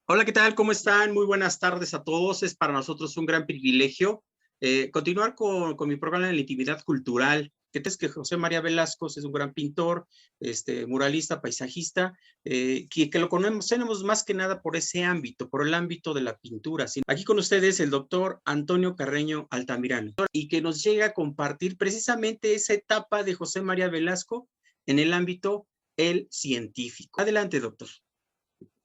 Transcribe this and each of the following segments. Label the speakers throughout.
Speaker 1: Hola, ¿qué tal? ¿Cómo están? Muy buenas tardes a todos. Es para nosotros un gran privilegio continuar con mi programa de la intimidad cultural. Es que José María Velasco es un gran pintor, muralista, paisajista, que lo conocemos más que nada por ese ámbito, por el ámbito de la pintura. Aquí con ustedes el doctor Antonio Carreño Altamirano, y que nos llega a compartir precisamente esa etapa de José María Velasco en el ámbito el científico. Adelante, doctor.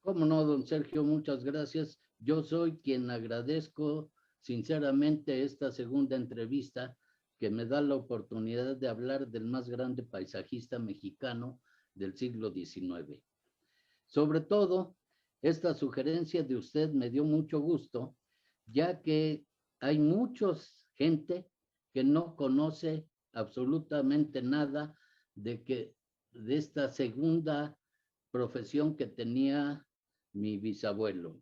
Speaker 2: Cómo no, don Sergio, muchas gracias. Yo soy quien agradezco sinceramente esta segunda entrevista que me da la oportunidad de hablar del más grande paisajista mexicano del siglo XIX. Sobre todo, esta sugerencia de usted me dio mucho gusto, ya que hay mucha gente que no conoce absolutamente nada de esta segunda profesión que tenía mi bisabuelo.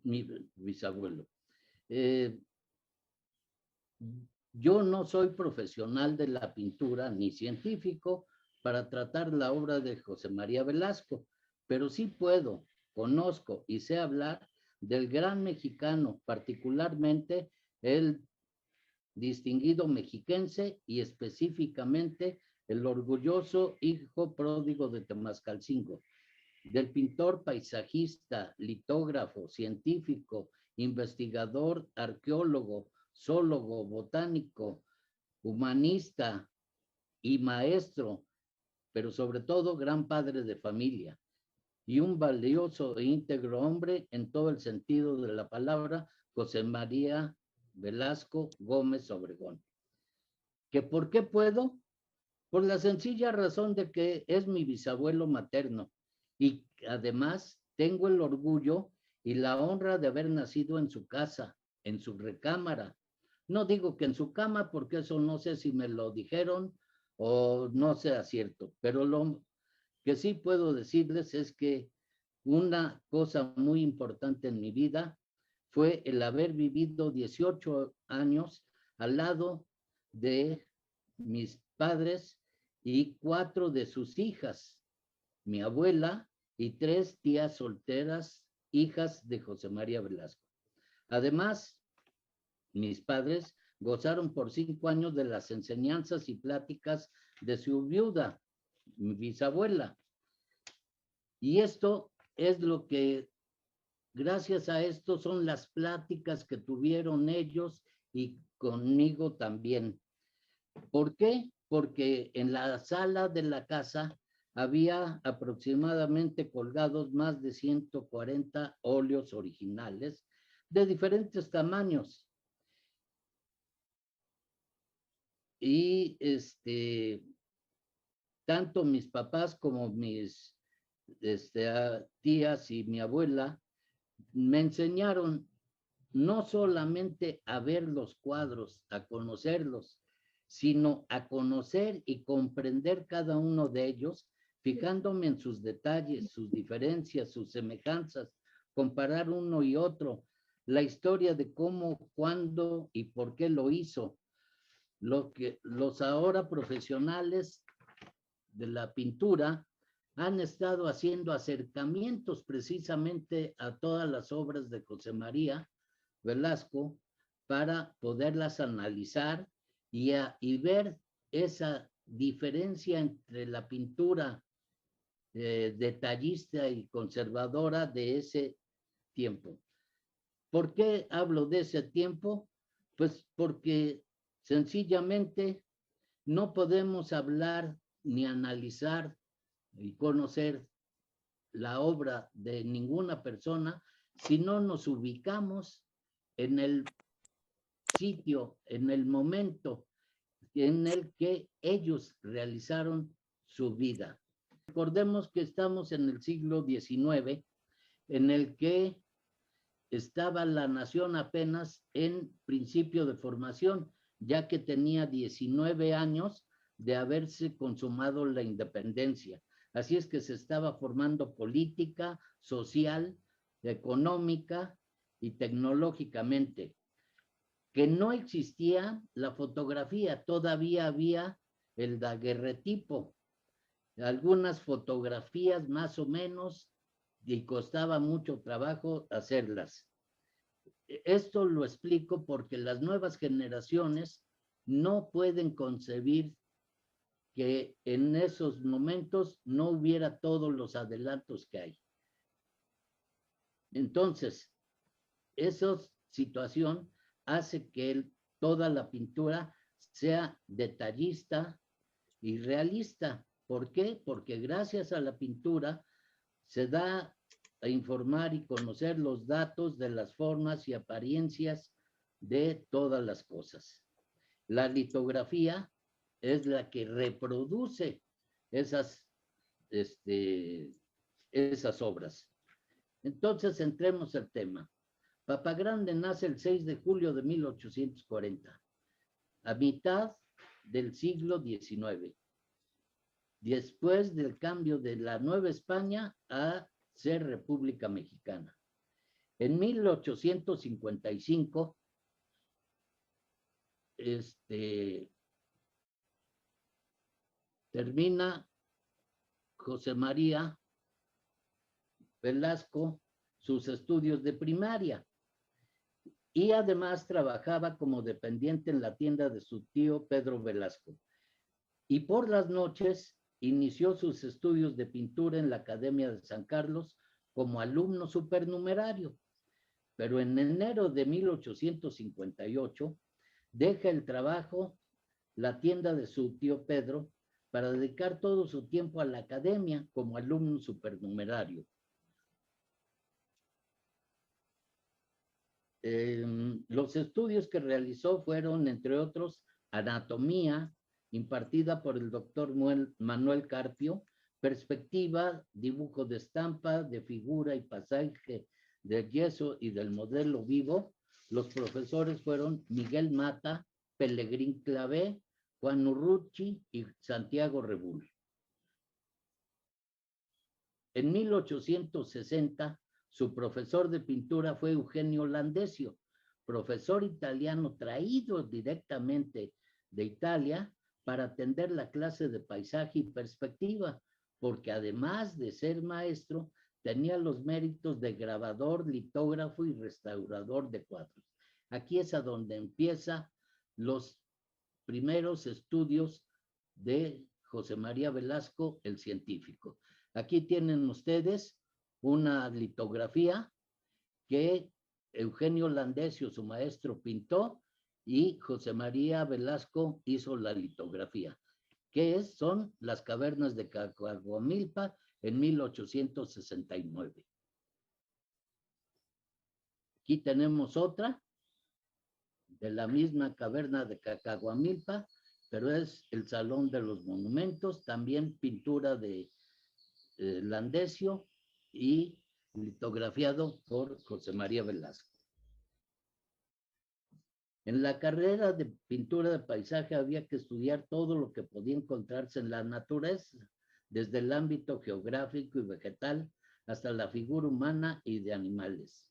Speaker 2: Eh, yo no soy profesional de la pintura ni científico para tratar la obra de José María Velasco, pero sí conozco y sé hablar del gran mexicano, particularmente el distinguido mexiquense y específicamente el orgulloso hijo pródigo de Temascalcingo, del pintor paisajista, litógrafo, científico, investigador, arqueólogo, zoólogo, botánico, humanista y maestro, pero sobre todo gran padre de familia y un valioso e íntegro hombre en todo el sentido de la palabra, José María Velasco Gómez Obregón. ¿Que por qué puedo? Por la sencilla razón de que es mi bisabuelo materno y además tengo el orgullo y la honra de haber nacido en su casa, en su recámara. No digo que en su cama porque eso no sé si me lo dijeron o no sea cierto, pero lo que sí puedo decirles es que una cosa muy importante en mi vida fue el haber vivido 18 años al lado de mis padres y 4 de sus hijas, mi abuela y 3 tías solteras, hijas de José María Velasco. Además, mis padres gozaron por 5 años de las enseñanzas y pláticas de su viuda, mi bisabuela. Y esto es lo que, gracias a esto, son las pláticas que tuvieron ellos y conmigo también. ¿Por qué? Porque en la sala de la casa había aproximadamente colgados más de 140 óleos originales de diferentes tamaños. Y tanto mis papás como mis tías y mi abuela me enseñaron no solamente a ver los cuadros, a conocerlos, sino a conocer y comprender cada uno de ellos, fijándome en sus detalles, sus diferencias, sus semejanzas, comparar uno y otro, la historia de cómo, cuándo y por qué lo hizo. Lo que los ahora profesionales de la pintura han estado haciendo acercamientos precisamente a todas las obras de José María Velasco para poderlas analizar y ver esa diferencia entre la pintura detallista y conservadora de ese tiempo. ¿Por qué hablo de ese tiempo? Pues porque sencillamente no podemos hablar ni analizar y conocer la obra de ninguna persona si no nos ubicamos en el sitio, en el momento en el que ellos realizaron su vida. Recordemos que estamos en el siglo XIX, en el que estaba la nación apenas en principio de formación, ya que tenía 19 años de haberse consumado la independencia. Así es que se estaba formando política, social, económica y tecnológicamente. Que no existía la fotografía, todavía había el daguerretipo, algunas fotografías más o menos y costaba mucho trabajo hacerlas. Esto lo explico porque las nuevas generaciones no pueden concebir que en esos momentos no hubiera todos los adelantos que hay. Entonces, esa situación hace que toda la pintura sea detallista y realista. ¿Por qué? Porque gracias a la pintura se da a informar y conocer los datos de las formas y apariencias de todas las cosas. La litografía es la que reproduce esas obras. Entonces, entremos al tema. Papagrande nace el 6 de julio de 1840, a mitad del siglo XIX, después del cambio de la Nueva España a ser República Mexicana. En 1855, termina José María Velasco sus estudios de primaria y además trabajaba como dependiente en la tienda de su tío Pedro Velasco. Y por las noches inició sus estudios de pintura en la Academia de San Carlos como alumno supernumerario. Pero en enero de 1858 deja el trabajo, la tienda de su tío Pedro, para dedicar todo su tiempo a la academia como alumno supernumerario. Los estudios que realizó fueron, entre otros, anatomía, impartida por el doctor Manuel Carpio, perspectiva, dibujo de estampa, de figura y pasaje del yeso y del modelo vivo. Los profesores fueron Miguel Mata, Pellegrín Clavé, Juan Urruchi y Santiago Rebull. En 1860, su profesor de pintura fue Eugenio Landesio, profesor italiano traído directamente de Italia para atender la clase de paisaje y perspectiva, porque además de ser maestro, tenía los méritos de grabador, litógrafo y restaurador de cuadros. Aquí es a donde empiezan los primeros estudios de José María Velasco, el científico. Aquí tienen ustedes una litografía que Eugenio Landesio, su maestro, pintó y José María Velasco hizo la litografía, que son las cavernas de Cacahuamilpa en 1869. Aquí tenemos otra de la misma caverna de Cacahuamilpa, pero es el Salón de los Monumentos, también pintura de Landesio y litografiado por José María Velasco. En la carrera de pintura de paisaje había que estudiar todo lo que podía encontrarse en la naturaleza, desde el ámbito geográfico y vegetal hasta la figura humana y de animales.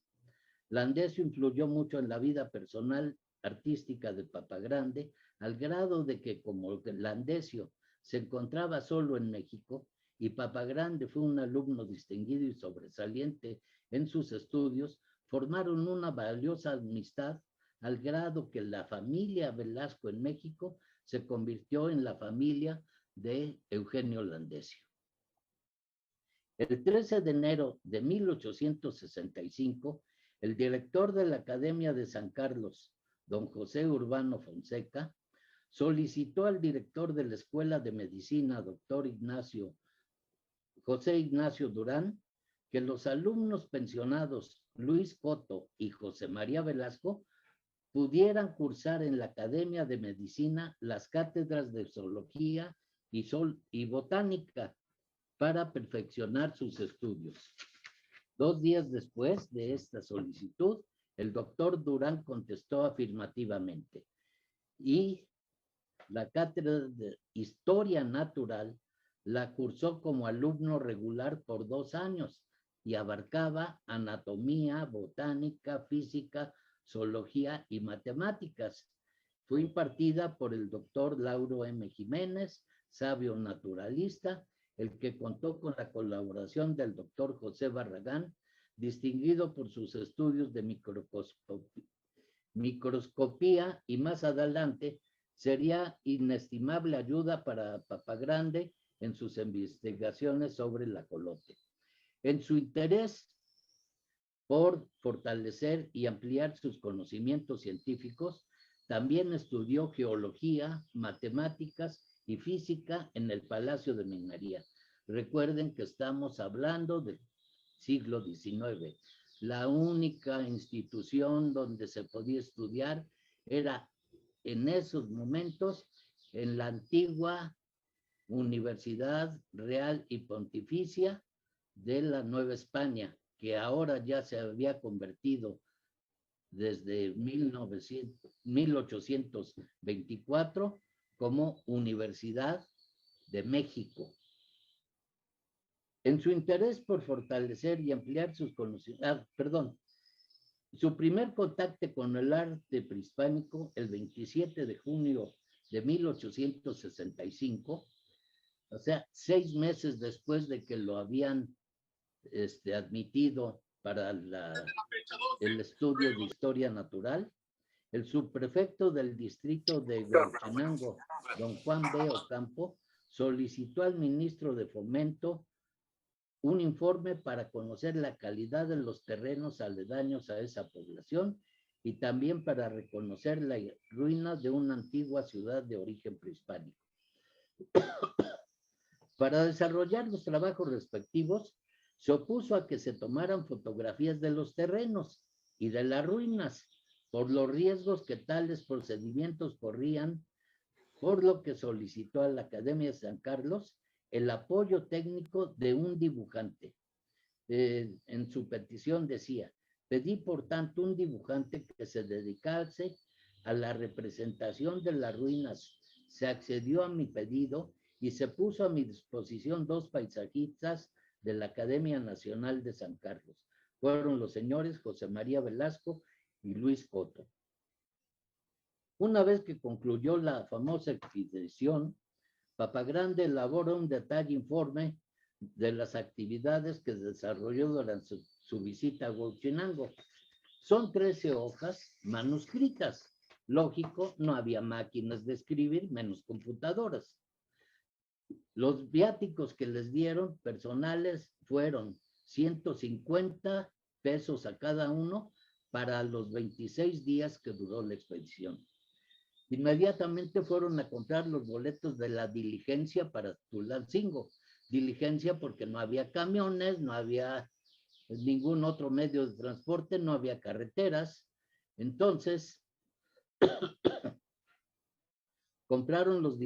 Speaker 2: Landesio influyó mucho en la vida personal artística de Papagrande, al grado de que, como Landesio se encontraba solo en México y Papagrande fue un alumno distinguido y sobresaliente en sus estudios, formaron una valiosa amistad al grado que la familia Velasco en México se convirtió en la familia de Eugenio Landesio. El 13 de enero de 1865, el director de la Academia de San Carlos, don José Urbano Fonseca, solicitó al director de la Escuela de Medicina, doctor José Ignacio Durán, que los alumnos pensionados Luis Coto y José María Velasco pudieran cursar en la Academia de Medicina las cátedras de zoología y botánica para perfeccionar sus estudios. 2 días después de esta solicitud, el doctor Durán contestó afirmativamente y la cátedra de Historia Natural la cursó como alumno regular por 2 años y abarcaba anatomía, botánica, física, zoología y matemáticas. Fue impartida por el doctor Lauro M. Jiménez, sabio naturalista, el que contó con la colaboración del doctor José Barragán, distinguido por sus estudios de microscopía y más adelante sería inestimable ayuda para Papagrande en sus investigaciones sobre el ajolote. En su interés por fortalecer y ampliar sus conocimientos científicos, también estudió geología, matemáticas y física en el Palacio de Minería. Recuerden que estamos hablando del siglo XIX. La única institución donde se podía estudiar era en esos momentos en la antigua Universidad Real y Pontificia de la Nueva España, que ahora ya se había convertido desde 1824 como Universidad de México. En su interés por fortalecer y ampliar sus conocimientos, su primer contacto con el arte prehispánico, el 27 de junio de 1865, o sea, 6 meses después de que lo habían admitido para el estudio de historia natural, el subprefecto del distrito de Huachinango, don Juan B. Ocampo, solicitó al ministro de Fomento un informe para conocer la calidad de los terrenos aledaños a esa población y también para reconocer las ruinas de una antigua ciudad de origen prehispánico. Para desarrollar los trabajos respectivos, se opuso a que se tomaran fotografías de los terrenos y de las ruinas, por los riesgos que tales procedimientos corrían, por lo que solicitó a la Academia de San Carlos el apoyo técnico de un dibujante. En su petición decía: pedí por tanto un dibujante que se dedicase a la representación de las ruinas. Se accedió a mi pedido y se puso a mi disposición 2 paisajistas de la Academia Nacional de San Carlos. Fueron los señores José María Velasco y Luis Coto. Una vez que concluyó la famosa expedición, Papagrande elaboró un detallado informe de las actividades que desarrolló durante su visita a Huachinango. Son 13 hojas manuscritas. Lógico, no había máquinas de escribir, menos computadoras. Los viáticos que les dieron personales fueron 150 pesos a cada uno para los 26 días que duró la expedición. Inmediatamente fueron a comprar los boletos de la diligencia para Tulancingo. Diligencia porque no había camiones, no había ningún otro medio de transporte, no había carreteras. Entonces, compraron los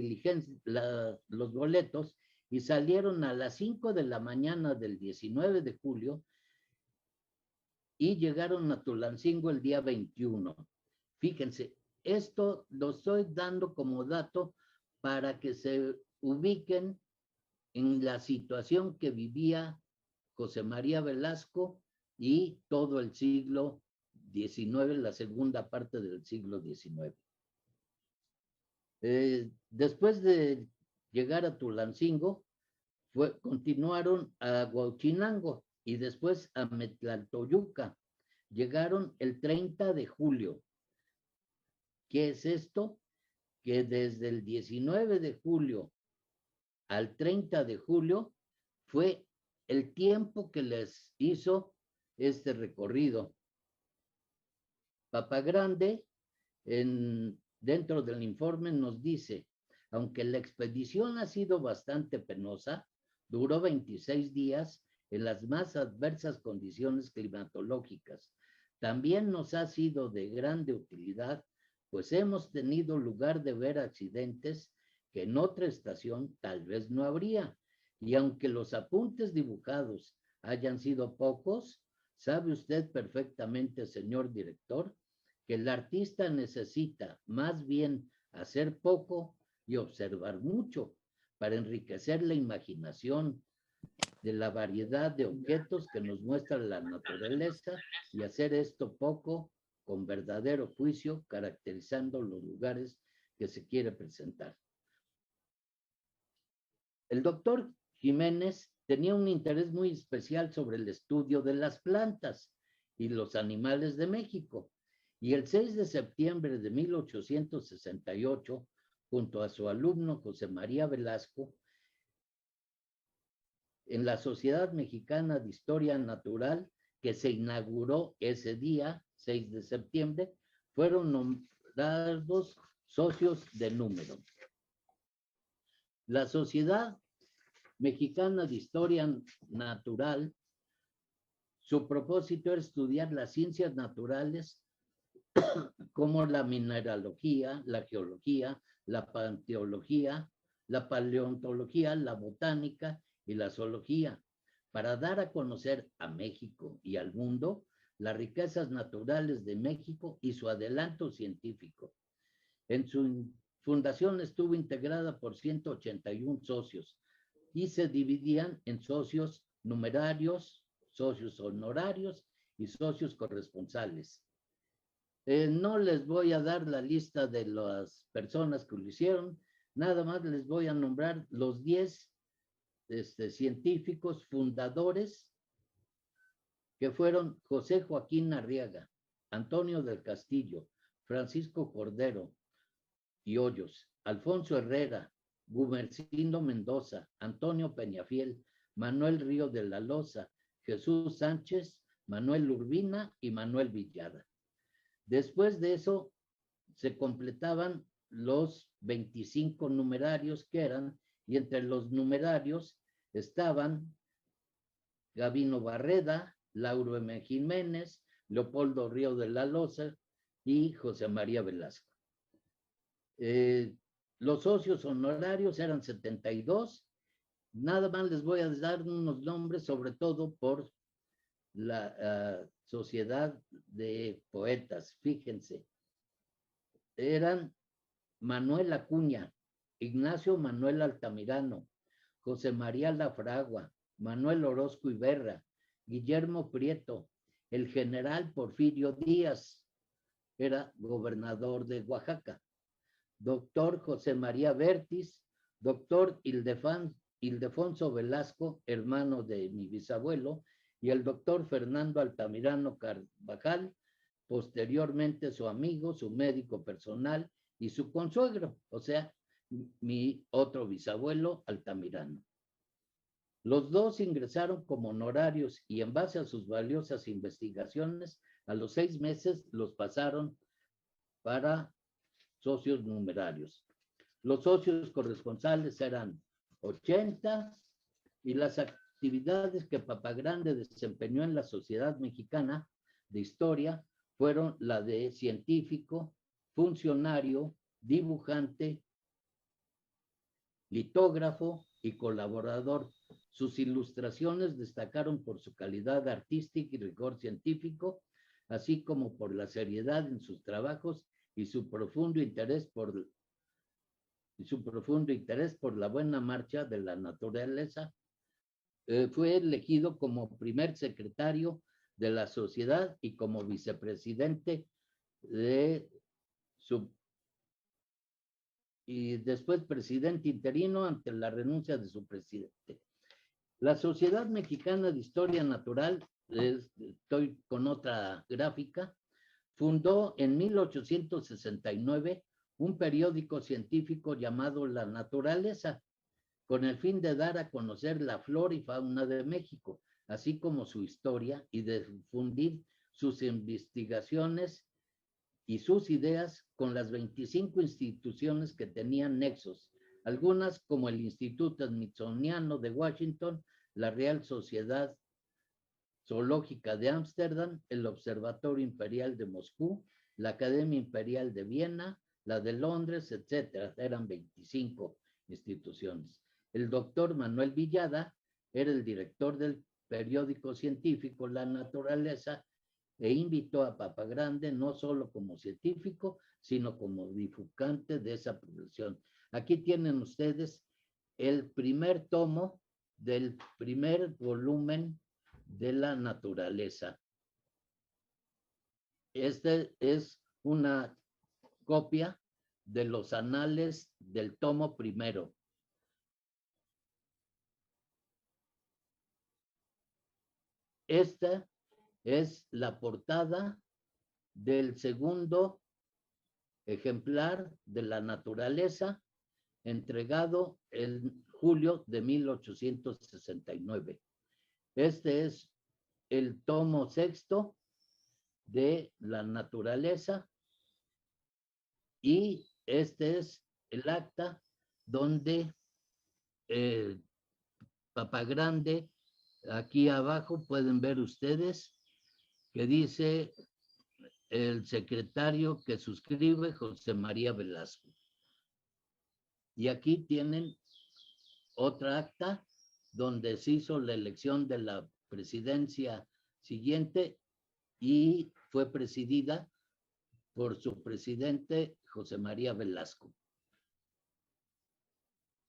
Speaker 2: boletos y salieron a las 5 de la mañana del 19 de julio y llegaron a Tulancingo el día 21. Fíjense, esto lo estoy dando como dato para que se ubiquen en la situación que vivía José María Velasco y todo el siglo XIX, la segunda parte del siglo XIX. Después de llegar a Tulancingo, continuaron a Huachinango y después a Metlaltoyuca. Llegaron el 30 de julio. ¿Qué es esto? Que desde el 19 de julio al 30 de julio fue el tiempo que les hizo este recorrido. Papagrande, dentro del informe, nos dice: aunque la expedición ha sido bastante penosa, duró 26 días en las más adversas condiciones climatológicas. También nos ha sido de grande utilidad, pues hemos tenido lugar de ver accidentes que en otra estación tal vez no habría. Y aunque los apuntes dibujados hayan sido pocos, sabe usted perfectamente, señor director, que el artista necesita más bien hacer poco y observar mucho para enriquecer la imaginación de la variedad de objetos que nos muestra la naturaleza y hacer esto poco con verdadero juicio, caracterizando los lugares que se quiere presentar. El doctor Jiménez tenía un interés muy especial sobre el estudio de las plantas y los animales de México. Y el 6 de septiembre de 1868, junto a su alumno José María Velasco, en la Sociedad Mexicana de Historia Natural, que se inauguró ese día, 6 de septiembre, fueron nombrados socios de número. La Sociedad Mexicana de Historia Natural, su propósito era estudiar las ciencias naturales como la mineralogía, la geología, la panteología, la paleontología, la botánica y la zoología, para dar a conocer a México y al mundo las riquezas naturales de México y su adelanto científico. En su fundación estuvo integrada por 181 socios y se dividían en socios numerarios, socios honorarios y socios corresponsales. No les voy a dar la lista de las personas que lo hicieron, nada más les voy a nombrar los 10 científicos fundadores, que fueron José Joaquín Arriaga, Antonio del Castillo, Francisco Cordero y Hoyos, Alfonso Herrera, Gumersindo Mendoza, Antonio Peñafiel, Manuel Río de la Loza, Jesús Sánchez, Manuel Urbina y Manuel Villada. Después de eso se completaban los 25 numerarios que eran, y entre los numerarios estaban Gabino Barreda, Lauro M. Jiménez, Leopoldo Río de la Loza y José María Velasco. Los socios honorarios eran 72. Nada más les voy a dar unos nombres, sobre todo por la Sociedad de Poetas. Fíjense, eran Manuel Acuña, Ignacio Manuel Altamirano, José María Lafragua, Manuel Orozco Iberra, Guillermo Prieto, el general Porfirio Díaz, era gobernador de Oaxaca, doctor José María Vértiz, doctor Ildefonso Velasco, hermano de mi bisabuelo, y el doctor Fernando Altamirano Carvajal, posteriormente su amigo, su médico personal y su consuegro, o sea, mi otro bisabuelo Altamirano. Los dos ingresaron como honorarios y en base a sus valiosas investigaciones, a los 6 meses los pasaron para socios numerarios. Los socios corresponsales eran 80 y las actividades que Papagrande desempeñó en la Sociedad Mexicana de Historia fueron la de científico, funcionario, dibujante, litógrafo y colaborador. Sus ilustraciones destacaron por su calidad artística y rigor científico, así como por la seriedad en sus trabajos y su profundo interés por la buena marcha de la naturaleza. Fue elegido como primer secretario de la sociedad y como vicepresidente y después presidente interino ante la renuncia de su presidente. La Sociedad Mexicana de Historia Natural, estoy con otra gráfica, fundó en 1869 un periódico científico llamado La Naturaleza, con el fin de dar a conocer la flora y fauna de México, así como su historia, y de difundir sus investigaciones y sus ideas con las 25 instituciones que tenían nexos, algunas como el Instituto Smithsoniano de Washington, la Real Sociedad Zoológica de Ámsterdam, el Observatorio Imperial de Moscú, la Academia Imperial de Viena, la de Londres, etcétera. Eran 25 instituciones. El doctor Manuel Villada era el director del periódico científico La Naturaleza e invitó a Papagrande no solo como científico, sino como dibujante de esa producción. Aquí tienen ustedes el primer tomo del primer volumen de La Naturaleza. Este es una copia de los anales del tomo primero. esta es la portada del segundo ejemplar de la naturaleza, entregado en julio de 1869. Este es el tomo sexto de la naturaleza y este es el acta donde Papagrande, aquí abajo pueden ver ustedes que dice el secretario que suscribe José María Velasco. Y aquí tienen otra acta donde se hizo la elección de la presidencia siguiente y fue presidida por su presidente José María Velasco.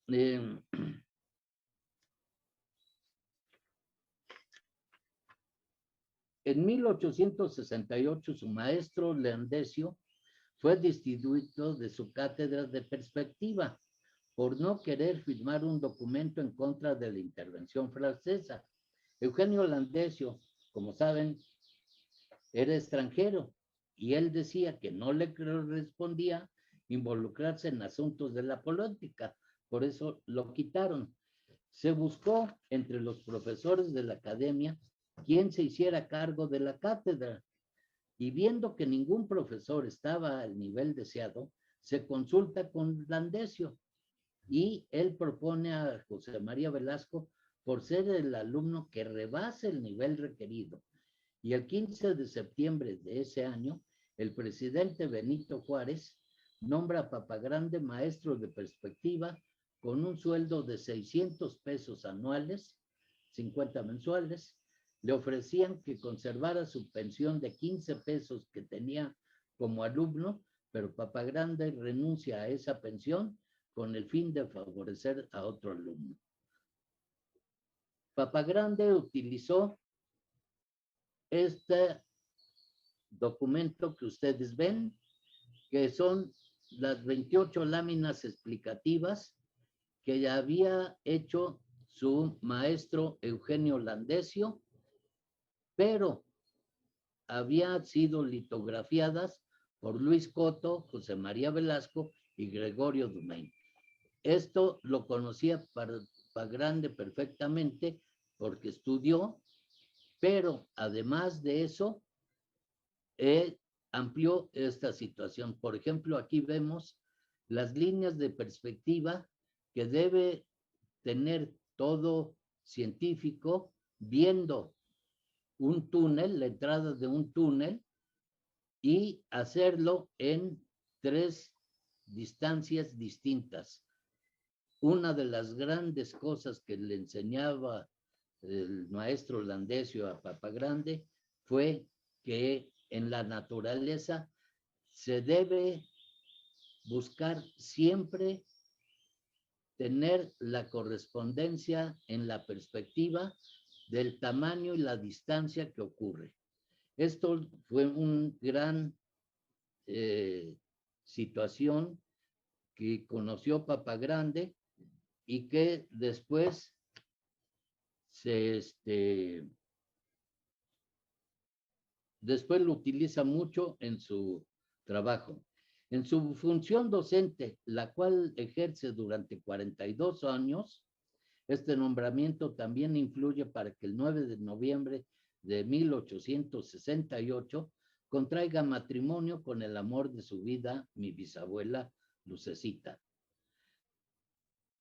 Speaker 2: En 1868 su maestro Landesio fue destituido de su cátedra de perspectiva por no querer firmar un documento en contra de la intervención francesa. Eugenio Landesio, como saben, era extranjero y él decía que no le correspondía involucrarse en asuntos de la política, por eso lo quitaron. Se buscó entre los profesores de la academia quien se hiciera cargo de la cátedra y viendo que ningún profesor estaba al nivel deseado, se consulta con Landesio y él propone a José María Velasco por ser el alumno que rebase el nivel requerido. Y el 15 de septiembre de ese año, el presidente Benito Juárez nombra a Papagrande maestro de perspectiva con un sueldo de 600 pesos anuales, 50 mensuales. Le ofrecían que conservara su pensión de 15 pesos que tenía como alumno, pero Papagrande renuncia a esa pensión con el fin de favorecer a otro alumno. Papagrande utilizó este documento que ustedes ven, que son las 28 láminas explicativas que había hecho su maestro Eugenio Landesio, pero habían sido litografiadas por Luis Coto, José María Velasco y Gregorio Dumain. Esto lo conocía Papagrande perfectamente porque estudió, pero además de eso, amplió esta situación. Por ejemplo, aquí vemos las líneas de perspectiva que debe tener todo científico viendo un túnel, la entrada de un túnel, y hacerlo en 3 distancias distintas. Una de las grandes cosas que le enseñaba el maestro Landesio a Papagrande fue que en la naturaleza se debe buscar siempre tener la correspondencia en la perspectiva del tamaño y la distancia que ocurre. Esto fue una gran situación que conoció Papagrande y que después después lo utiliza mucho en su trabajo. En su función docente, la cual ejerce durante 42 años, este nombramiento también influye para que el 9 de noviembre de 1868 contraiga matrimonio con el amor de su vida, mi bisabuela Lucecita.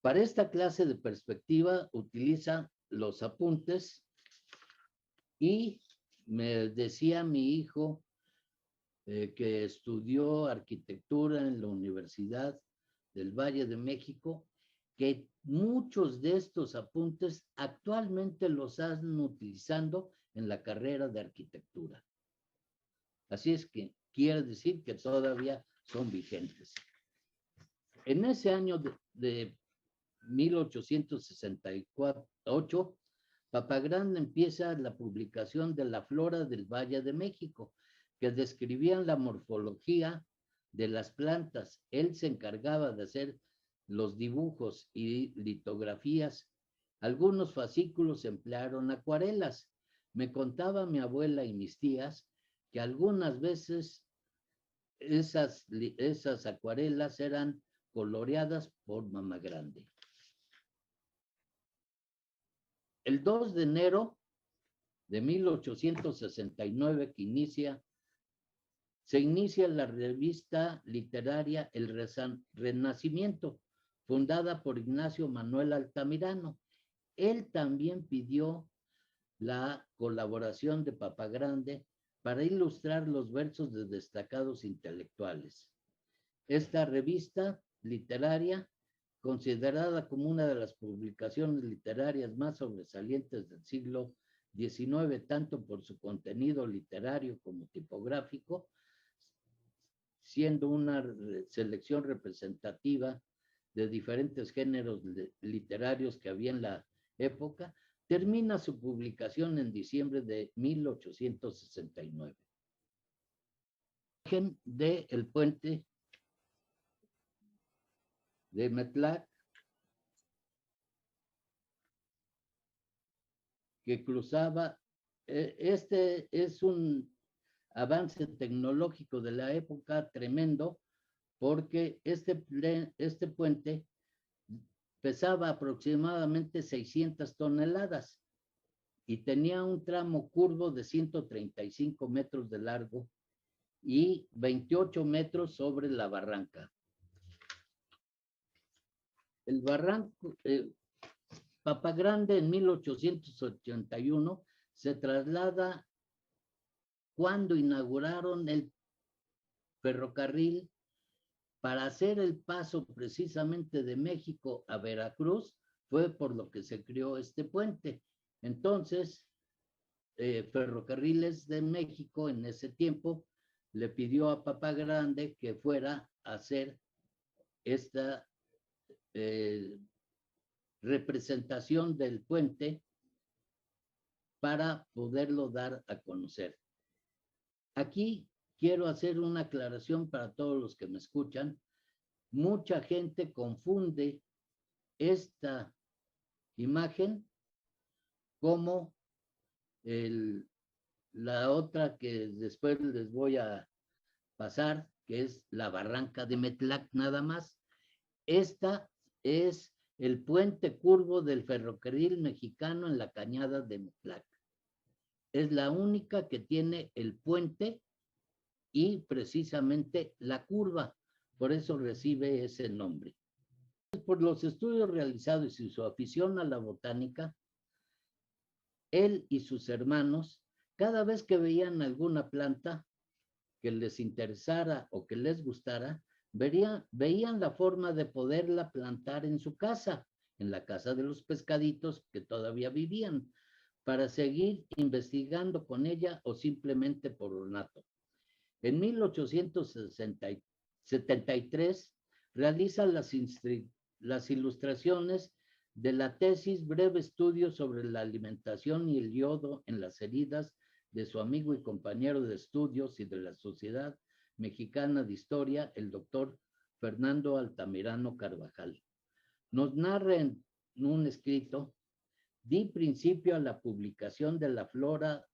Speaker 2: Para esta clase de perspectiva utiliza los apuntes y me decía mi hijo que estudió arquitectura en la Universidad del Valle de México, que muchos de estos apuntes actualmente los están utilizando en la carrera de arquitectura. Así es que quiere decir que todavía son vigentes. En ese año de 1868, Papagrande empieza la publicación de la Flora del Valle de México, que describían la morfología de las plantas. Él se encargaba de hacer los dibujos y litografías. Algunos fascículos emplearon acuarelas, Me contaba mi abuela y mis tías que algunas veces esas acuarelas eran coloreadas por Mamá Grande. El 2 de enero de 1869 se inicia la revista literaria El Renacimiento, fundada por Ignacio Manuel Altamirano. Él también pidió la colaboración de Papa Grande para ilustrar los versos de destacados intelectuales. Esta revista literaria, considerada como una de las publicaciones literarias más sobresalientes del siglo XIX, tanto por su contenido literario como tipográfico, siendo una selección representativa de diferentes géneros literarios que había en la época, termina su publicación en diciembre de 1869. Imagen del puente de Metlac, que cruzaba. Este es un avance tecnológico de la época tremendo, porque este puente pesaba aproximadamente 600 toneladas y tenía un tramo curvo de 135 metros de largo y 28 metros sobre la barranca. El barranco, Papa Grande en 1881 se traslada cuando inauguraron el ferrocarril para hacer el paso precisamente de México a Veracruz, fue por lo que se creó este puente. Entonces, Ferrocarriles de México en ese tiempo le pidió a Papa Grande que fuera a hacer esta representación del puente para poderlo dar a conocer. Aquí quiero hacer una aclaración para todos los que me escuchan. Mucha gente confunde esta imagen como la otra que después les voy a pasar, que es la barranca de Metlac nada más. Esta es el puente curvo del ferrocarril mexicano en la cañada de Metlac. Es la única que tiene el puente y precisamente la curva, por eso recibe ese nombre. Por los estudios realizados y su afición a la botánica, él y sus hermanos, cada vez que veían alguna planta que les interesara o que les gustara, veían la forma de poderla plantar en su casa, en la casa de los pescaditos que todavía vivían, para seguir investigando con ella o simplemente por ornato. En 1873 realiza las ilustraciones de la tesis Breve Estudio sobre la Alimentación y el Yodo en las Heridas de su amigo y compañero de estudios y de la Sociedad Mexicana de Historia, el doctor Fernando Altamirano Carvajal. Nos narra en un escrito: di principio a la publicación de la flora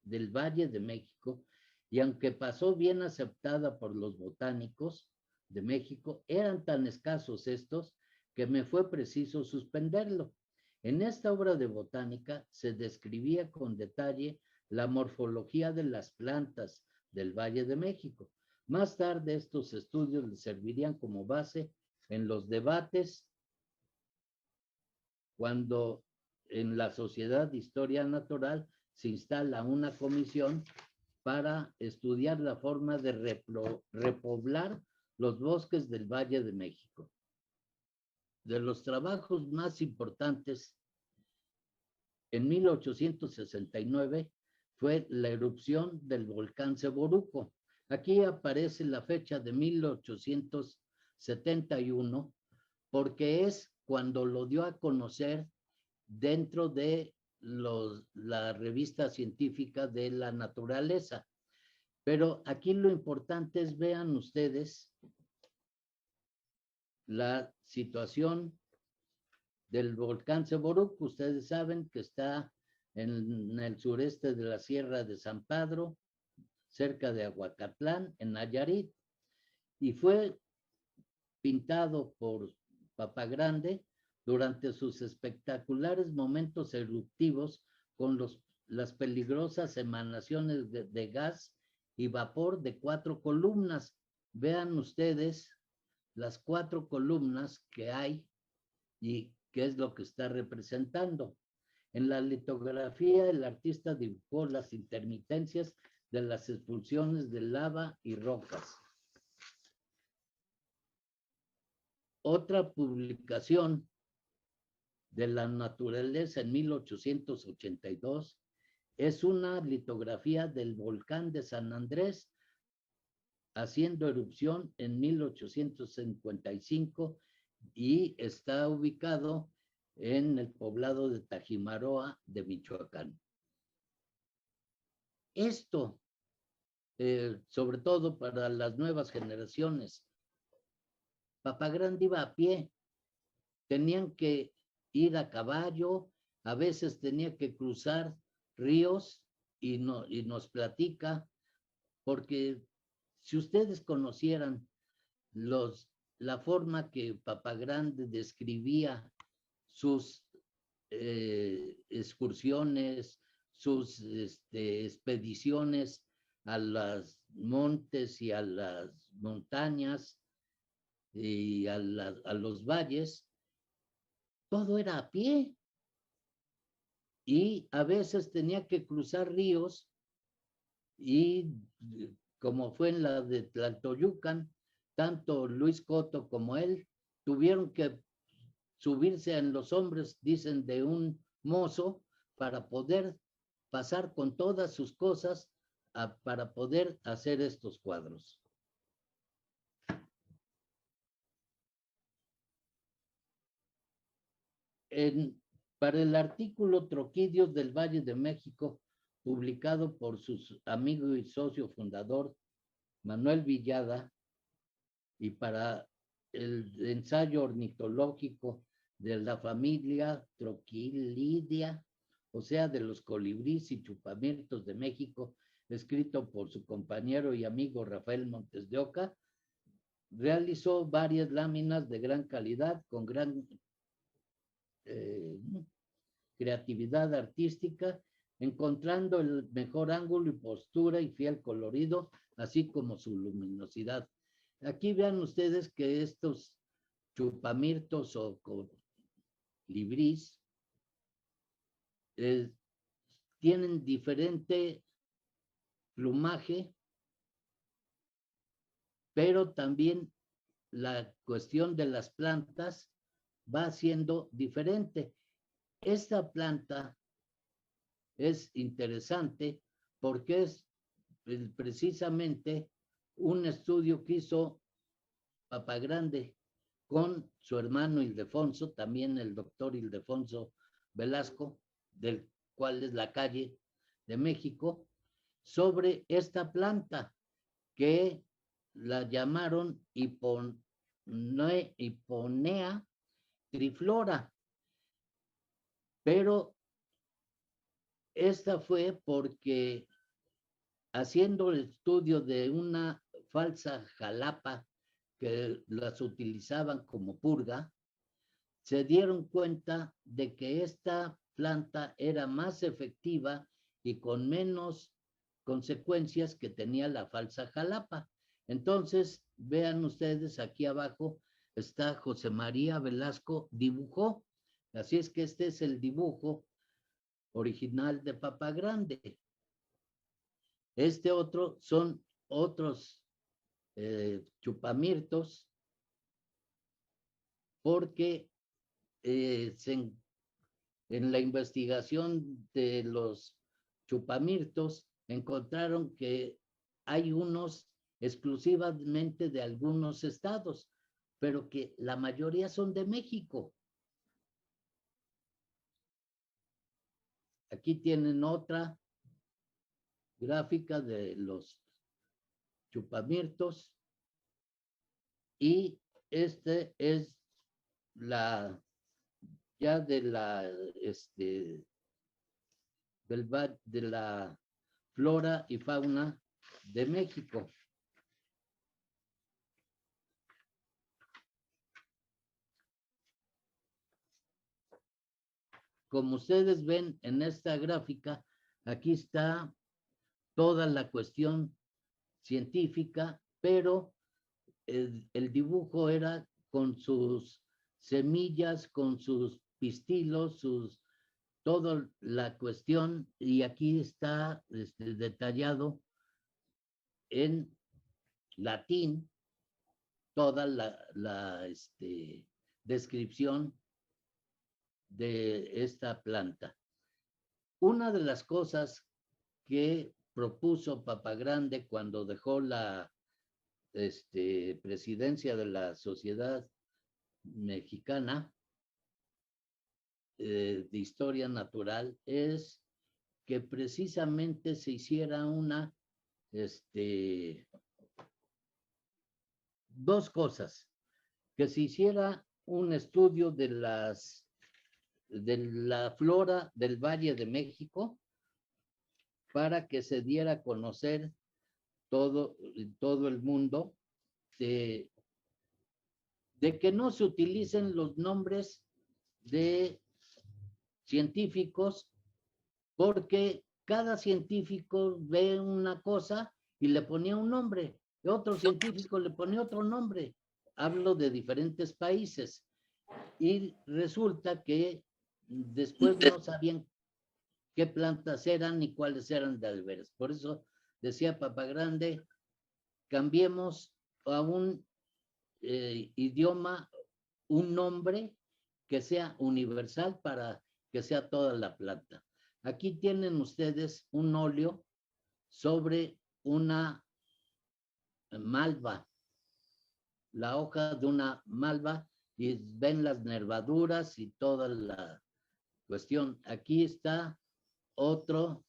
Speaker 2: del Valle de México, y aunque pasó bien aceptada por los botánicos de México, eran tan escasos estos que me fue preciso suspenderlo. En esta obra de botánica se describía con detalle la morfología de las plantas del Valle de México. Más tarde estos estudios le servirían como base en los debates cuando en la Sociedad de Historia Natural se instala una comisión para estudiar la forma de repoblar los bosques del Valle de México. De los trabajos más importantes, en 1869 fue la erupción del volcán Seboruco. Aquí aparece la fecha de 1871 porque es cuando lo dio a conocer dentro de la revista científica de la naturaleza. Pero aquí lo importante es, vean ustedes la situación del volcán Seboruco. Ustedes saben que está en el sureste de la Sierra de San Pedro, cerca de Aguacatlán, en Nayarit, y fue pintado por Papagrande durante sus espectaculares momentos eruptivos con las peligrosas emanaciones de gas y vapor de 4 columnas. Vean ustedes las 4 columnas que hay y qué es lo que está representando. En la litografía, el artista dibujó las intermitencias de las expulsiones de lava y rocas. Otra publicación de la naturaleza en 1882 es una litografía del volcán de San Andrés haciendo erupción en 1855 y está ubicado en el poblado de Tajimaroa de Michoacán. Esto, sobre todo para las nuevas generaciones, Papagrande iba a pie, tenían que ir a caballo, a veces tenía que cruzar ríos y nos platica, porque si ustedes conocieran la forma que Papagrande describía sus excursiones, sus expediciones a los montes y a las montañas y a los valles, todo era a pie. Y a veces tenía que cruzar ríos y como fue en la de Tlaltoyucan, tanto Luis Coto como él tuvieron que subirse en los hombros, dicen, de un mozo para poder pasar con todas sus cosas para poder hacer estos cuadros. Para el artículo Troquidios del Valle de México, publicado por su amigo y socio fundador Manuel Villada, y para el ensayo ornitológico de la familia Troquilidia, o sea, de los colibríes y chupamirtos de México, escrito por su compañero y amigo Rafael Montes de Oca, realizó varias láminas de gran calidad, con gran creatividad artística, encontrando el mejor ángulo y postura y fiel colorido, así como su luminosidad. Aquí vean ustedes que estos chupamirtos o colibrís tienen diferente plumaje, pero también la cuestión de las plantas va siendo diferente. Esta planta es interesante porque es precisamente un estudio que hizo Papagrande con su hermano Ildefonso, también el doctor Ildefonso Velasco, del cual es la calle de México, sobre esta planta que la llamaron Hiponea triflora, pero esta fue porque haciendo el estudio de una falsa jalapa que las utilizaban como purga, se dieron cuenta de que esta planta era más efectiva y con menos consecuencias que tenía la falsa jalapa. Entonces, vean ustedes aquí abajo, está José María Velasco dibujó, así es que este es el dibujo original de Papagrande. Este otro son otros chupamirtos, porque en la investigación de los chupamirtos encontraron que hay unos exclusivamente de algunos estados, pero que la mayoría son de México. Aquí tienen otra gráfica de los chupamirtos y este es ya de la de la flora y fauna de México. Como ustedes ven en esta gráfica, aquí está toda la cuestión científica, pero el dibujo era con sus semillas, con sus pistilos, toda la cuestión, y aquí está detallado en latín toda la descripción de esta planta. Una de las cosas que propuso Papagrande cuando dejó la presidencia de la Sociedad Mexicana de Historia Natural es que precisamente se hiciera dos cosas, que se hiciera un estudio de la flora del Valle de México para que se diera a conocer todo el mundo de que no se utilicen los nombres de científicos, porque cada científico ve una cosa y le ponía un nombre, y otro científico le ponía otro nombre. Hablo de diferentes países. Y resulta que después no sabían qué plantas eran ni cuáles eran de veras. Por eso decía Papagrande, cambiemos a un idioma, un nombre que sea universal para que sea toda la planta. Aquí tienen ustedes un óleo sobre una malva, la hoja de una malva, y ven las nervaduras y toda la cuestión. Aquí está otro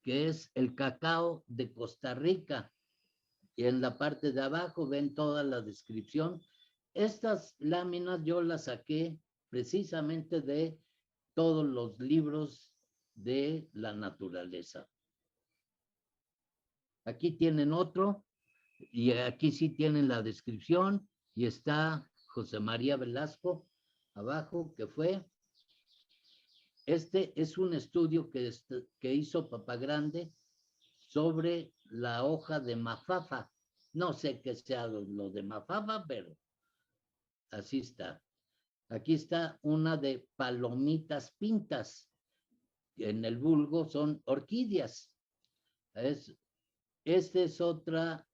Speaker 2: que es el cacao de Costa Rica. Y en la parte de abajo ven toda la descripción. Estas láminas yo las saqué precisamente de todos los libros de la naturaleza. Aquí tienen otro, y aquí sí tienen la descripción, y está José María Velasco abajo, que fue. Este es un estudio que hizo Papagrande sobre la hoja de mafafa. No sé qué sea lo de mafafa, pero así está. Aquí está una de palomitas pintas. En el vulgo son orquídeas. Este es otra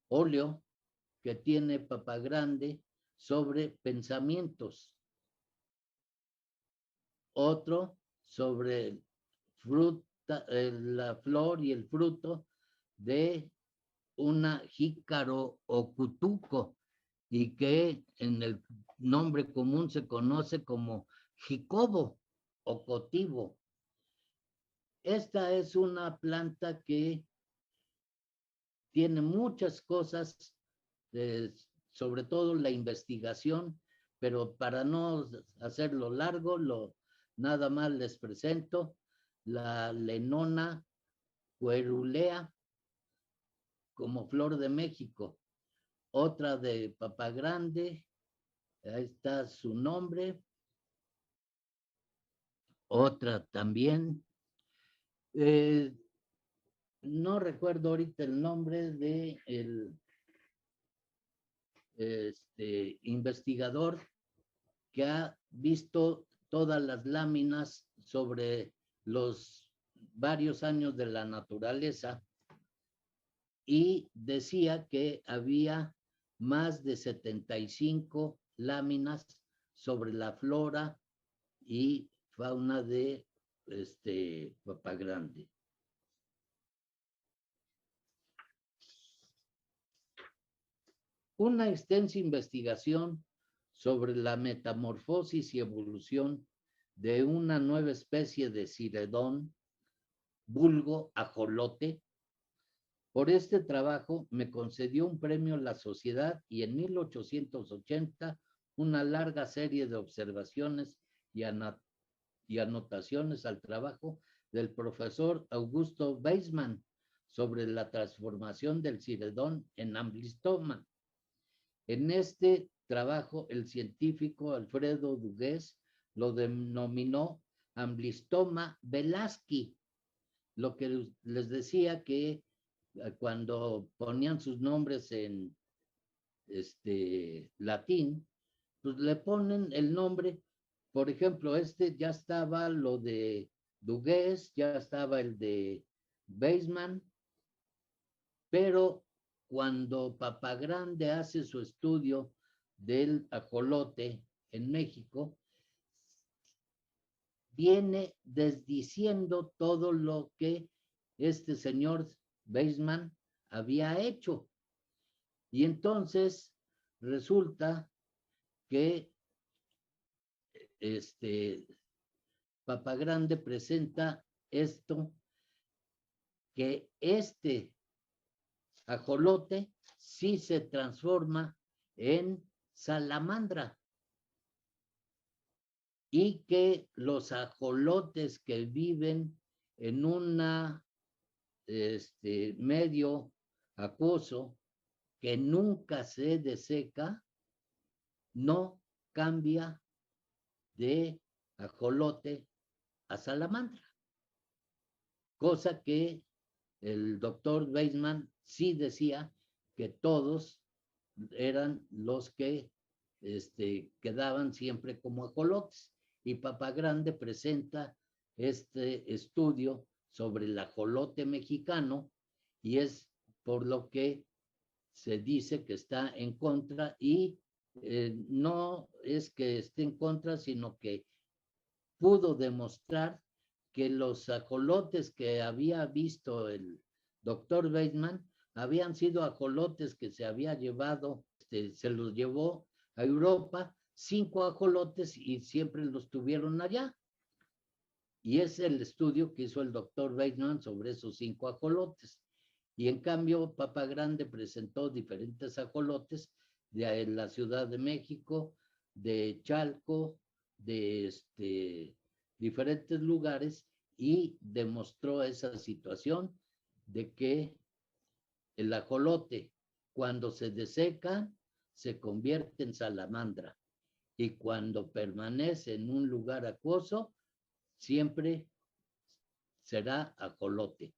Speaker 2: óleo que tiene Papagrande sobre pensamientos. Otro sobre fruta, la flor y el fruto de una jícaro o cutuco, y que en el nombre común se conoce como jicobo o cotivo. Esta es una planta que tiene muchas cosas, sobre todo la investigación, pero para no hacerlo largo, nada más les presento la Lenona querulea como flor de México. Otra de Papagrande, ahí está su nombre. Otra también. No recuerdo ahorita el nombre de el investigador que ha visto todas las láminas sobre los varios años de la naturaleza, y decía que había más de 75 láminas sobre la flora y fauna de Papagrande. Una extensa investigación sobre la metamorfosis y evolución de una nueva especie de ciredón, vulgo ajolote. Por este trabajo me concedió un premio la Sociedad, y en 1880 una larga serie de observaciones y y anotaciones al trabajo del profesor Augusto Weismann sobre la transformación del ciredón en amblistoma. En este trabajo, el científico Alfredo Dugués lo denominó amblistoma velasqui, lo que les decía que cuando ponían sus nombres en latín, pues le ponen el nombre. Por ejemplo, ya estaba lo de Dugués, ya estaba el de Weismann, pero cuando Papagrande hace su estudio del ajolote en México, viene desdiciendo todo lo que este señor Weismann había hecho. Y entonces resulta que Papagrande presenta esto, que este ajolote sí se transforma en salamandra y que los ajolotes que viven en una medio acuoso que nunca se deseca, no cambia de ajolote a salamandra, cosa que el doctor Weismann sí decía que todos eran los que quedaban siempre como ajolotes. Y Papagrande presenta este estudio sobre el ajolote mexicano y es por lo que se dice que está en contra y no es que esté en contra, sino que pudo demostrar que los ajolotes que había visto el doctor Weismann habían sido ajolotes que se había llevado, se los llevó a Europa, 5 ajolotes y siempre los tuvieron allá. Y es el estudio que hizo el doctor Weismann sobre esos 5 ajolotes. Y en cambio, Papagrande presentó diferentes ajolotes de la Ciudad de México, de Chalco, de diferentes lugares y demostró esa situación de que el ajolote, cuando se deseca, se convierte en salamandra y cuando permanece en un lugar acuoso, siempre será ajolote.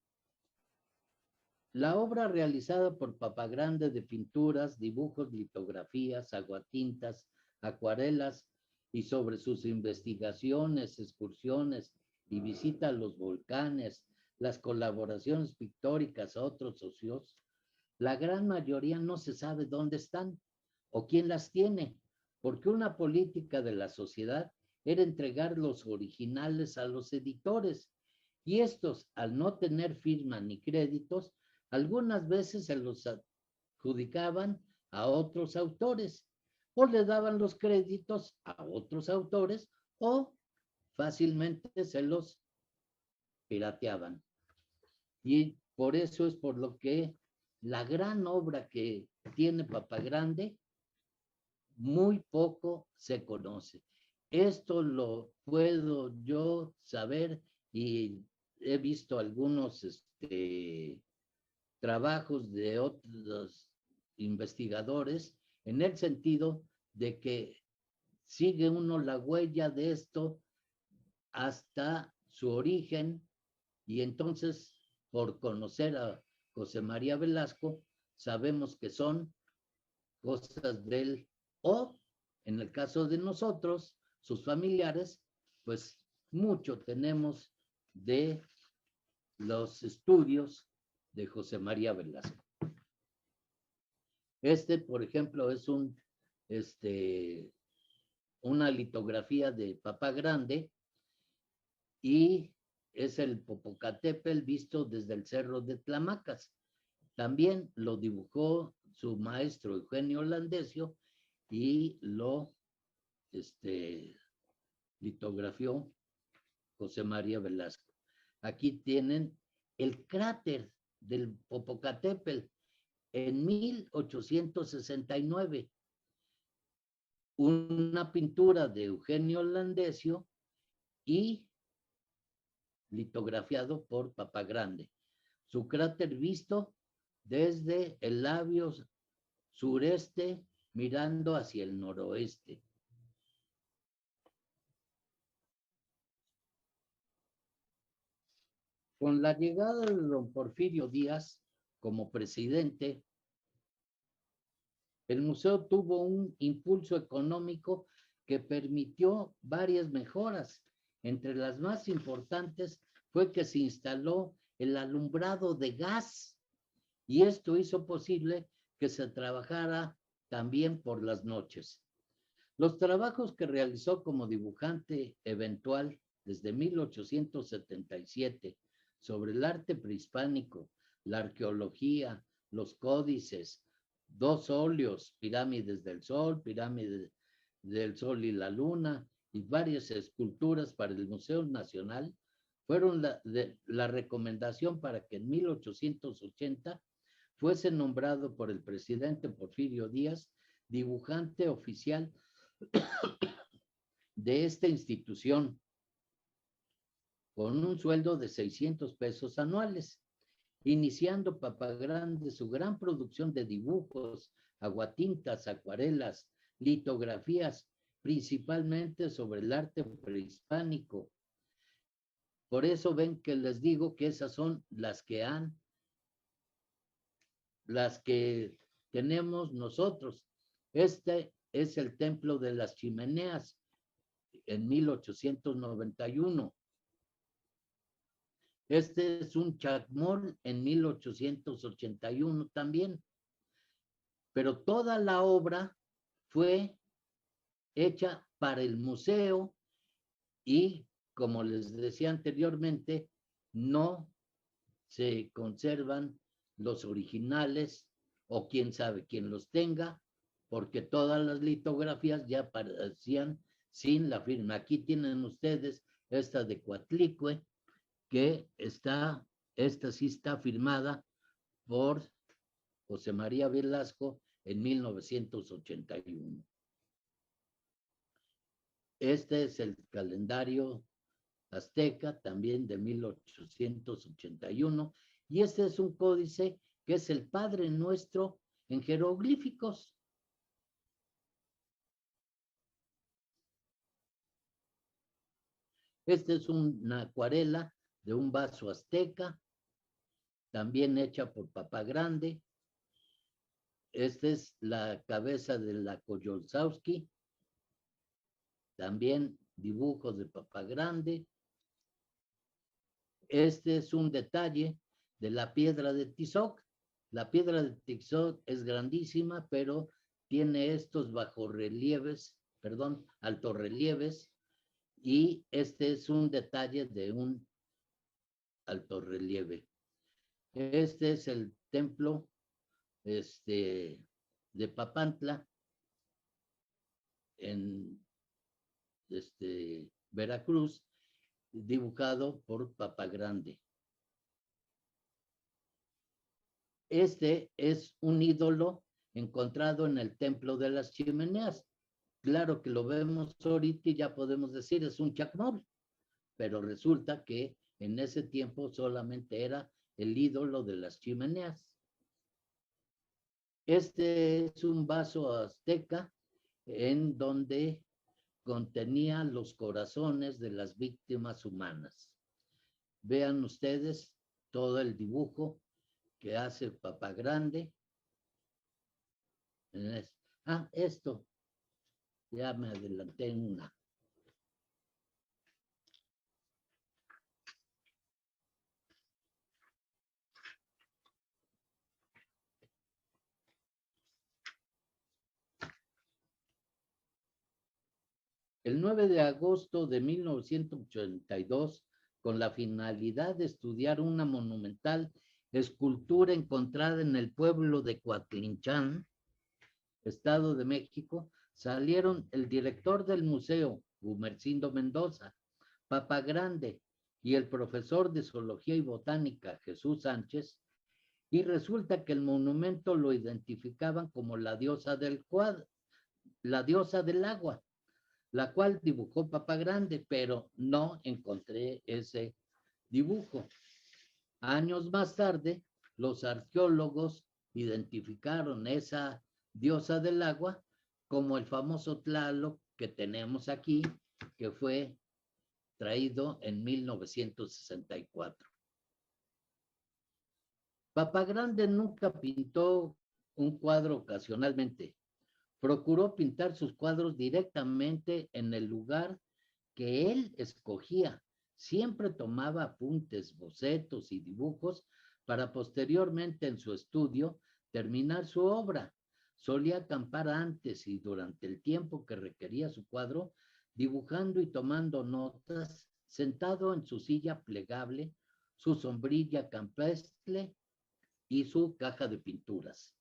Speaker 2: La obra realizada por Papagrande de pinturas, dibujos, litografías, aguatintas, acuarelas y sobre sus investigaciones, excursiones y visita a los volcanes, las colaboraciones pictóricas a otros socios, la gran mayoría no se sabe dónde están o quién las tiene, porque una política de la sociedad era entregar los originales a los editores y estos, al no tener firma ni créditos, algunas veces se los adjudicaban a otros autores o le daban los créditos a otros autores o fácilmente se los pirateaban. Y por eso es por lo que la gran obra que tiene Papagrande muy poco se conoce. Esto lo puedo yo saber y he visto algunos trabajos de otros investigadores en el sentido de que sigue uno la huella de esto hasta su origen y entonces por conocer a José María Velasco sabemos que son cosas de él o en el caso de nosotros, sus familiares, pues mucho tenemos de los estudios de José María Velasco. Por ejemplo, es una litografía de Papagrande y es el Popocatépetl visto desde el cerro de Tlamacas. También lo dibujó su maestro Eugenio Landesio y lo litografió José María Velasco. Aquí tienen el cráter del Popocatépetl en 1869. Una pintura de Eugenio Landesio y litografiado por Papa Grande. Su cráter visto desde el labio sureste mirando hacia el noroeste. Con la llegada de don Porfirio Díaz como presidente, el museo tuvo un impulso económico que permitió varias mejoras. Entre las más importantes fue que se instaló el alumbrado de gas y esto hizo posible que se trabajara también por las noches. Los trabajos que realizó como dibujante eventual desde 1877 sobre el arte prehispánico, la arqueología, los códices, 2 óleos, pirámides del Sol, pirámides del Sol y la Luna, y varias esculturas para el Museo Nacional, fueron la recomendación para que en 1880 fuese nombrado por el presidente Porfirio Díaz dibujante oficial de esta institución, con un sueldo de 600 pesos anuales, iniciando Papa Grande su gran producción de dibujos, aguatintas, acuarelas, litografías, principalmente sobre el arte prehispánico. Por eso ven que les digo que esas son las que tenemos nosotros. Este es el Templo de las Chimeneas en 1891. Este es un chacmol en 1881 también. Pero toda la obra fue hecha para el museo y, como les decía anteriormente, no se conservan los originales o quién sabe quién los tenga, porque todas las litografías ya aparecían sin la firma. Aquí tienen ustedes esta de Coatlicue, que esta sí está firmada por José María Velasco en 1981. Este es el calendario azteca, también de 1881, y este es un códice que es el Padre Nuestro en jeroglíficos. Esta es una acuarela de un vaso azteca, también hecha por Papa Grande. Esta es la cabeza de la Coyolxauhqui, también dibujos de Papa Grande. Este es un detalle de la piedra de Tizoc. La piedra de Tizoc es grandísima, pero tiene estos altorrelieves, y este es un detalle de un altorrelieve. Este es el templo de Papantla en Veracruz, dibujado por Papa Grande. Este es un ídolo encontrado en el Templo de las Chimeneas. Claro que lo vemos ahorita y ya podemos decir es un chacmol, pero resulta que en ese tiempo solamente era el ídolo de las chimeneas. Este es un vaso azteca en donde contenía los corazones de las víctimas humanas. Vean ustedes todo el dibujo que hace Papa Grande. Esto, ya me adelanté en una. El 9 de agosto de 1982, con la finalidad de estudiar una monumental escultura encontrada en el pueblo de Coatlinchán, Estado de México, salieron el director del museo, Gumersindo Mendoza, Papa Grande, y el profesor de Zoología y Botánica, Jesús Sánchez, y resulta que el monumento lo identificaban como la diosa del agua. la cual dibujó Papagrande, pero no encontré ese dibujo. Años más tarde, los arqueólogos identificaron esa diosa del agua como el famoso Tlaloc que tenemos aquí, que fue traído en 1964. Papagrande nunca pintó un cuadro ocasionalmente. Procuró pintar sus cuadros directamente en el lugar que él escogía. Siempre tomaba apuntes, bocetos y dibujos para posteriormente en su estudio terminar su obra. Solía acampar antes y durante el tiempo que requería su cuadro, dibujando y tomando notas, sentado en su silla plegable, su sombrilla campestre y su caja de pinturas.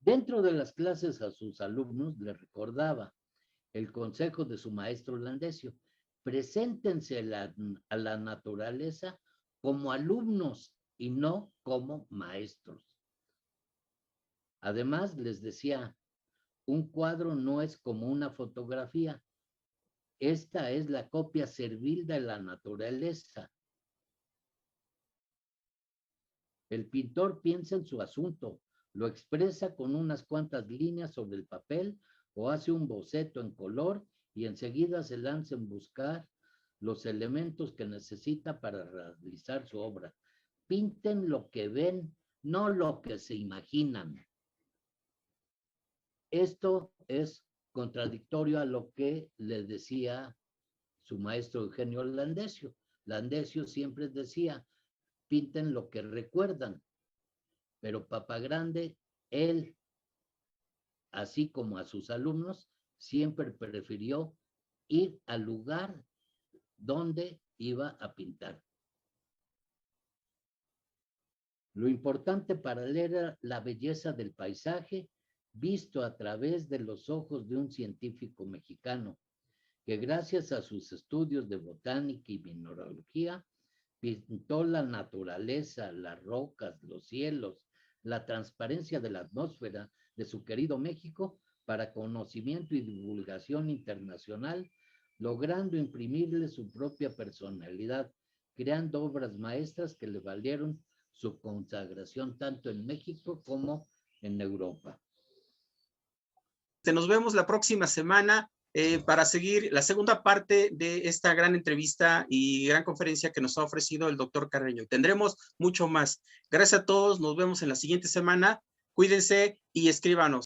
Speaker 2: Dentro de las clases a sus alumnos les recordaba el consejo de su maestro Landesio: preséntense a la naturaleza como alumnos y no como maestros. Además, les decía, un cuadro no es como una fotografía. Esta es la copia servil de la naturaleza. El pintor piensa en su asunto, lo expresa con unas cuantas líneas sobre el papel o hace un boceto en color y enseguida se lanza en buscar los elementos que necesita para realizar su obra. Pinten lo que ven, no lo que se imaginan. Esto es contradictorio a lo que le decía su maestro Eugenio Landesio. Landesio siempre decía, pinten lo que recuerdan, pero Papagrande, él, así como a sus alumnos, siempre prefirió ir al lugar donde iba a pintar. Lo importante para él era la belleza del paisaje visto a través de los ojos de un científico mexicano, que gracias a sus estudios de botánica y mineralogía pintó la naturaleza, las rocas, los cielos, la transparencia de la atmósfera de su querido México para conocimiento y divulgación internacional, logrando imprimirle su propia personalidad, creando obras maestras que le valieron su consagración tanto en México como en Europa.
Speaker 1: Nos vemos la próxima semana para seguir la segunda parte de esta gran entrevista y gran conferencia que nos ha ofrecido el doctor Carreño. Tendremos mucho más. Gracias a todos. Nos vemos en la siguiente semana. Cuídense y escríbanos.